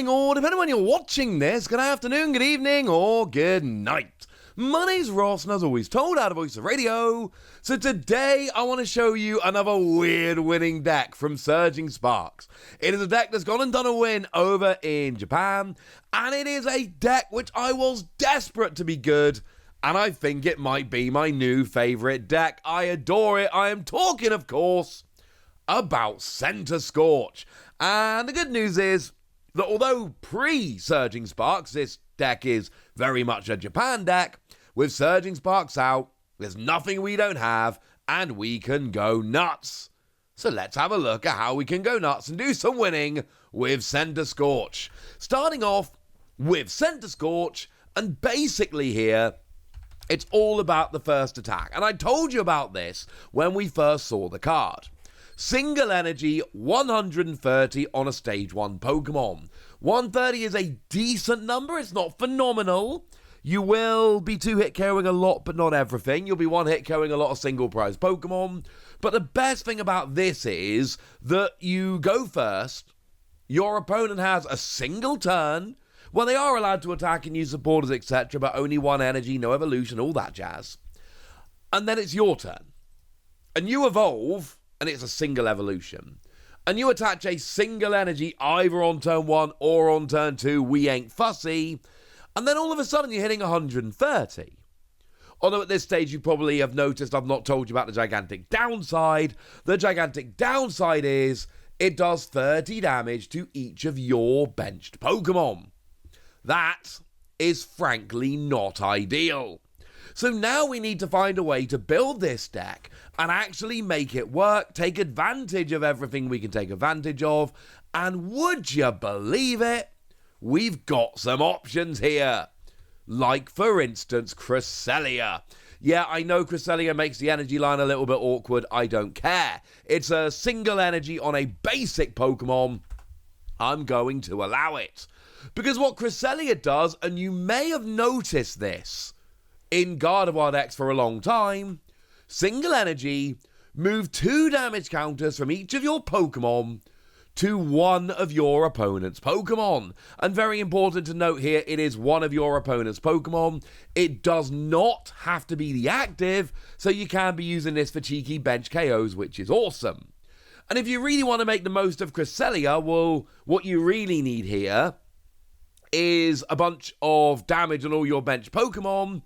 morning, or depending on when you're watching this, good afternoon, good evening, or good night. My name's Ross, and as always, told out of Voice of Radio. So today, I want to show you another weird winning deck from Surging Sparks. It is a deck that's gone and done a win over in Japan, and it is a deck which I was desperate to be good, and I think it might be my new favourite deck. I adore it. I am talking, of course, about Centiskorch. And the good news is that although pre-Surging Sparks, this deck is very much a Japan deck, with Surging Sparks out, there's nothing we don't have, and we can go nuts. So let's have a look at how we can go nuts and do some winning with Centiskorch. Starting off with Centiskorch, and basically here, it's all about the first attack. And I told you about this when we first saw the card. Single energy, 130 on a stage 1 Pokemon. 130 is a decent number, it's not phenomenal. You will be 2-hit KOing a lot, but not everything. You'll be 1-hit KOing a lot of single prize Pokemon. But the best thing about this is that you go first, your opponent has a single turn. Well, they are allowed to attack and use supporters, etc., but only 1 energy, no evolution, all that jazz. And then it's your turn. And you evolve, and it's a single evolution. And you attach a single energy either on turn 1 or on turn 2, we ain't fussy. And then all of a sudden you're hitting 130. Although at this stage you probably have noticed I've not told you about the gigantic downside. The gigantic downside is it does 30 damage to each of your benched Pokemon. That is frankly not ideal. So now we need to find a way to build this deck and actually make it work, take advantage of everything we can take advantage of, and would you believe it? We've got some options here. Like, for instance, Cresselia. Yeah, I know Cresselia makes the energy line a little bit awkward. I don't care. It's a single energy on a basic Pokemon. I'm going to allow it. Because what Cresselia does, and you may have noticed this in Gardevoir decks for a long time, single energy, move 2 damage counters from each of your Pokemon to one of your opponent's Pokemon. And very important to note here, it is one of your opponent's Pokemon. It does not have to be the active, so you can be using this for cheeky bench KOs, which is awesome. And if you really want to make the most of Cresselia, well, what you really need here is a bunch of damage on all your bench Pokemon,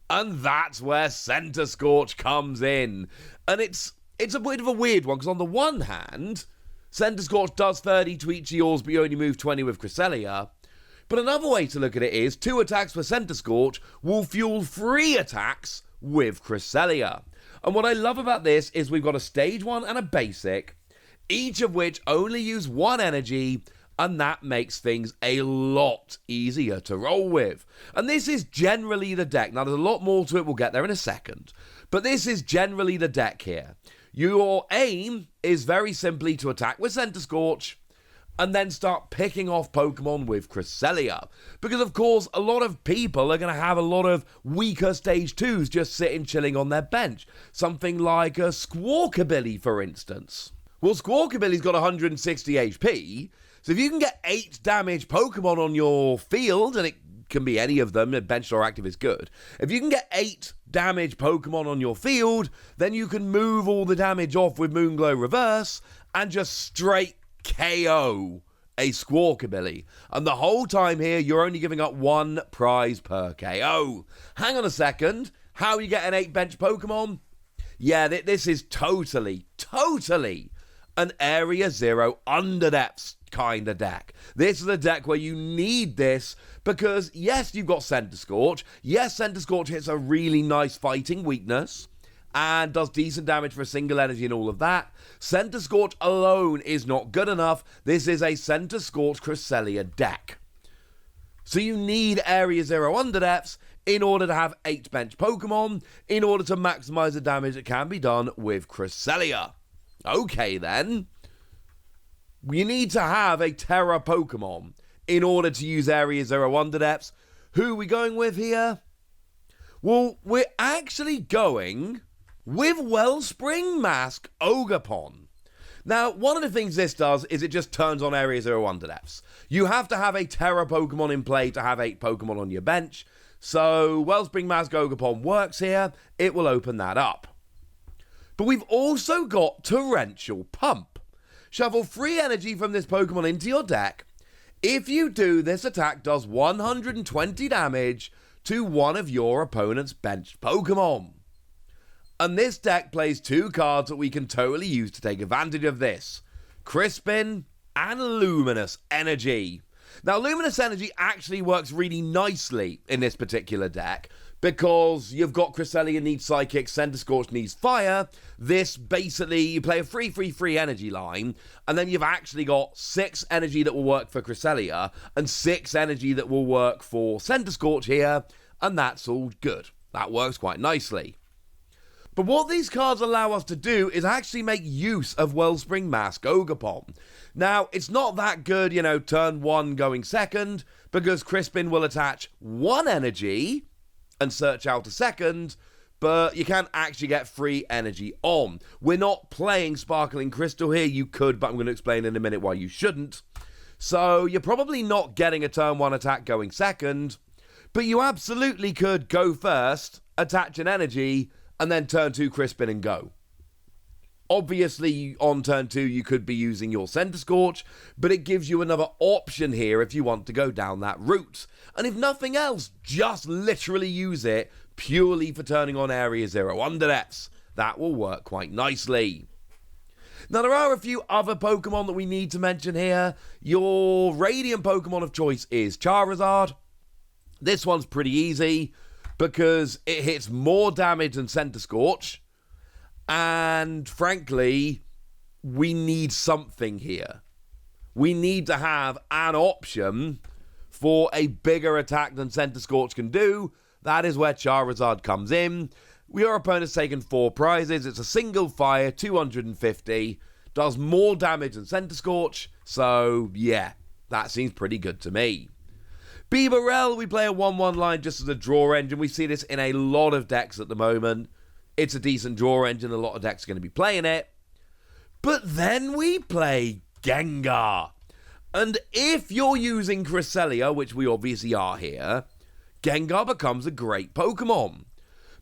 and that's where Centiskorch comes in. And it's a bit of a weird one, because on the one hand, Centiskorch does 30 to each of yours, but you only move 20 with Cresselia. But another way to look at it is 2 attacks with Centiskorch will fuel 3 attacks with Cresselia. And what I love about this is we've got a stage 1 and a basic, each of which only use 1 energy, and that makes things a lot easier to roll with. And this is generally the deck. Now, there's a lot more to it. We'll get there in a second. But this is generally the deck here. Your aim is very simply to attack with Centiskorch and then start picking off Pokemon with Cresselia. Because, of course, a lot of people are going to have a lot of weaker stage 2s just sitting chilling on their bench. Something like a Squawkabilly, for instance. Well, Squawkabilly's got 160 HP, so if you can get 8 damage Pokemon on your field, and it can be any of them, benched or active is good. If you can get 8 damage Pokemon on your field, then you can move all the damage off with Moonglow Reverse and just straight KO a Squawkabilly. And the whole time here, you're only giving up 1 prize per KO. Hang on a second. How you get an 8 bench Pokemon? Yeah, this is totally an Area 0 Underdepths kind of deck. This is a deck where you need this because, yes, you've got Centiskorch. Yes, Centiskorch hits a really nice fighting weakness and does decent damage for a single energy and all of that. Centiskorch alone is not good enough. This is a Centiskorch Cresselia deck. So you need Area 0 Underdepths in order to have 8 bench Pokemon, in order to maximize the damage that can be done with Cresselia. Okay, then. You need to have a Terra Pokemon in order to use Area 0 Underdepths. Who are we going with here? Well, we're actually going with Wellspring Mask Ogerpon. Now, one of the things this does is it just turns on Area 0 Underdepths. You have to have a Terra Pokemon in play to have 8 Pokemon on your bench, so Wellspring Mass Gogapon works here. It will open that up. But we've also got Torrential Pump. Shuffle 3 energy from this Pokemon into your deck. If you do, this attack does 120 damage to one of your opponent's benched Pokemon. And this deck plays 2 cards that we can totally use to take advantage of this. Crispin and Luminous Energy. Now, Luminous Energy actually works really nicely in this particular deck because you've got Cresselia needs Psychic, Centiskorch needs Fire. This basically, you play a 3/3/3 energy line, and then you've actually got 6 energy that will work for Cresselia and 6 energy that will work for Centiskorch here, and that's all good. That works quite nicely. But what these cards allow us to do is actually make use of Wellspring Mass Gogapon. Now, it's not that good, turn 1 going second, because Crispin will attach 1 energy and search out a second, but you can't actually get free energy on. We're not playing Sparkling Crystal here. You could, but I'm going to explain in a minute why you shouldn't. So you're probably not getting a turn 1 attack going second, but you absolutely could go first, attach an energy, and then turn 2 Crispin and go. Obviously, on turn 2, you could be using your Centiskorch, but it gives you another option here if you want to go down that route. And if nothing else, just literally use it purely for turning on Area 0 Underdepths. That will work quite nicely. Now, there are a few other Pokemon that we need to mention here. Your Radiant Pokemon of choice is Charizard. This one's pretty easy, because it hits more damage than Centiskorch, and frankly, we need something here. We need to have an option for a bigger attack than Centiskorch can do. That is where Charizard comes in. Your opponent's taken 4 prizes. It's a single fire, 250, does more damage than Centiskorch, so yeah, that seems pretty good to me. Beaverell, we play a 1/1 line just as a draw engine. We see this in a lot of decks at the moment. It's a decent draw engine. A lot of decks are going to be playing it. But then we play Gengar. And if you're using Cresselia, which we obviously are here, Gengar becomes a great Pokemon.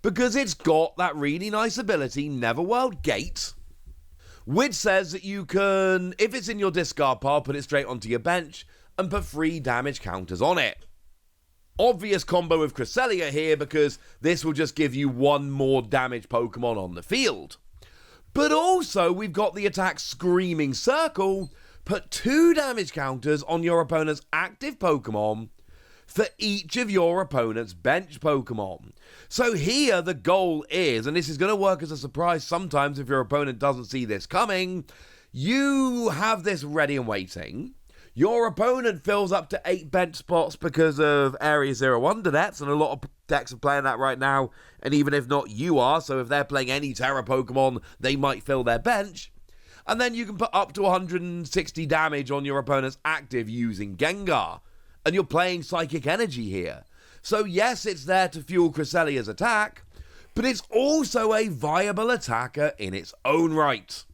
Because it's got that really nice ability, Neverworld Gate, which says that you can, if it's in your discard pile, put it straight onto your bench and put 3 damage counters on it. Obvious combo with Cresselia here, because this will just give you 1 more damage Pokemon on the field. But also, we've got the attack Screaming Circle. Put 2 damage counters on your opponent's active Pokemon for each of your opponent's bench Pokemon. So here, the goal is, and this is going to work as a surprise sometimes if your opponent doesn't see this coming, you have this ready and waiting. Your opponent fills up to 8 bench spots because of Area 0 Underdepths, and a lot of decks are playing that right now, and even if not, you are, so if they're playing any Terra Pokemon, they might fill their bench. And then you can put up to 160 damage on your opponent's active using Gengar, and you're playing Psychic Energy here. So yes, it's there to fuel Cresselia's attack, but it's also a viable attacker in its own right.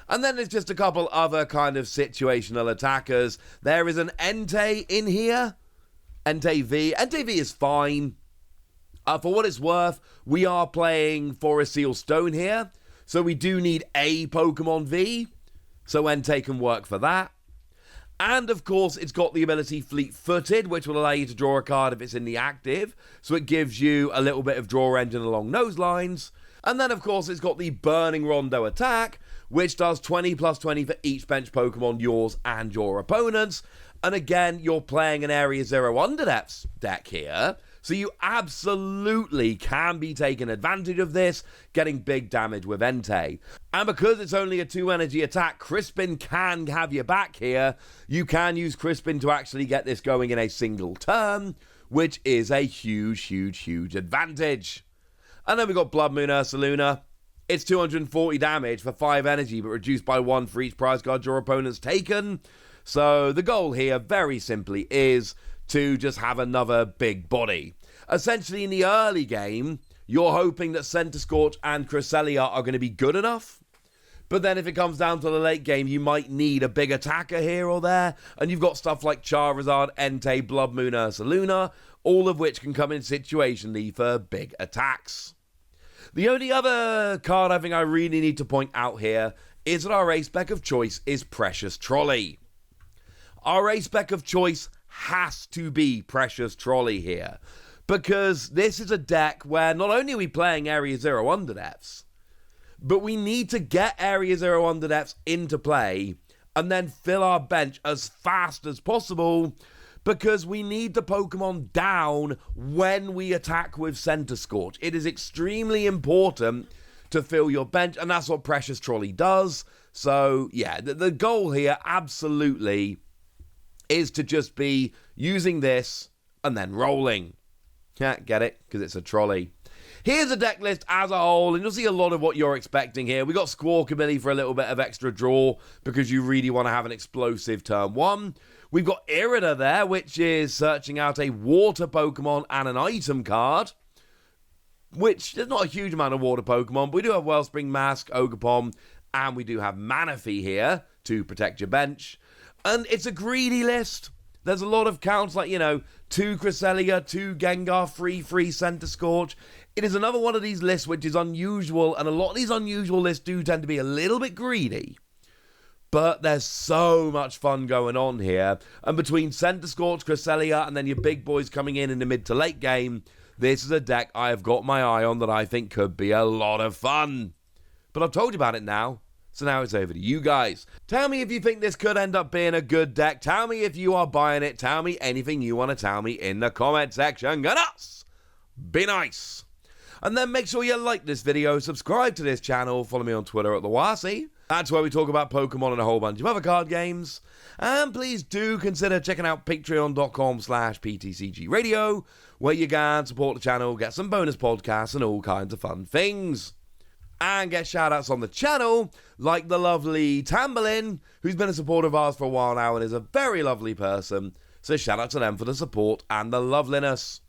And then there's just a couple other kind of situational attackers. There is an Entei in here. Entei V. Entei V is fine. For what it's worth, we are playing Forest Seal Stone here. So we do need a Pokemon V. So Entei can work for that. And of course, it's got the ability Fleet-Footed, which will allow you to draw a card if it's in the active. So it gives you a little bit of draw engine along those lines. And then, of course, it's got the Burning Rondo attack, which does 20 plus 20 for each bench Pokemon, yours and your opponent's. And again, you're playing an Area 0 Underdepths deck here, so you absolutely can be taking advantage of this, getting big damage with Entei. And because it's only a 2 energy attack, Crispin can have your back here. You can use Crispin to actually get this going in a single turn, which is a huge, huge, huge advantage. And then we've got Blood Moon Ursaluna. It's 240 damage for 5 energy, but reduced by 1 for each prize card your opponent's taken. So the goal here, very simply, is to just have another big body. Essentially, in the early game, you're hoping that Centiskorch and Cresselia are going to be good enough. But then if it comes down to the late game, you might need a big attacker here or there. And you've got stuff like Charizard, Entei, Blood Moon, Ursaluna, all of which can come in situationally for big attacks. The only other card I think I really need to point out here is that our ace spec of choice is Precious Trolley. Our ace spec of choice has to be Precious Trolley here, because this is a deck where not only are we playing Area Zero Underdepths, but we need to get Area Zero Underdepths into play and then fill our bench as fast as possible, because we need the Pokemon down when we attack with Centiskorch. It is extremely important to fill your bench, and that's what Precious Trolley does. So, yeah, the goal here absolutely is to just be using this and then rolling. Yeah, get it? Because it's a trolley. Here's the deck list as a whole, and you'll see a lot of what you're expecting here. We got Squawkabilly for a little bit of extra draw, because you really want to have an explosive turn one. We've got Irida there, which is searching out a water Pokemon and an item card, which there's not a huge amount of water Pokemon, but we do have Wellspring Mask, Ogerpon, and we do have Manaphy here to protect your bench. And it's a greedy list. There's a lot of counts like, 2 Cresselia, 2 Gengar, 3 Centiskorch. It is another one of these lists which is unusual, and a lot of these unusual lists do tend to be a little bit greedy. But there's so much fun going on here. And between Centiskorch, Cresselia, and then your big boys coming in the mid to late game, this is a deck I have got my eye on that I think could be a lot of fun. But I've told you about it now. So now it's over to you guys. Tell me if you think this could end up being a good deck. Tell me if you are buying it. Tell me anything you want to tell me in the comment section. Get us! Be nice! And then make sure you like this video, subscribe to this channel, follow me on Twitter at TheWasi. That's where we talk about Pokemon and a whole bunch of other card games. And please do consider checking out patreon.com/PTCG Radio, where you can support the channel, get some bonus podcasts and all kinds of fun things. And get shout-outs on the channel, like the lovely Tamberlin, who's been a supporter of ours for a while now and is a very lovely person. So shout-out to them for the support and the loveliness.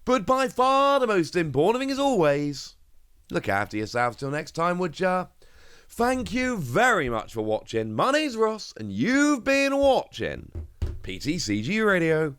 But by far the most important thing is always, look after yourselves till next time, would ya? Thank you very much for watching. My name's Ross, and you've been watching PTCG Radio.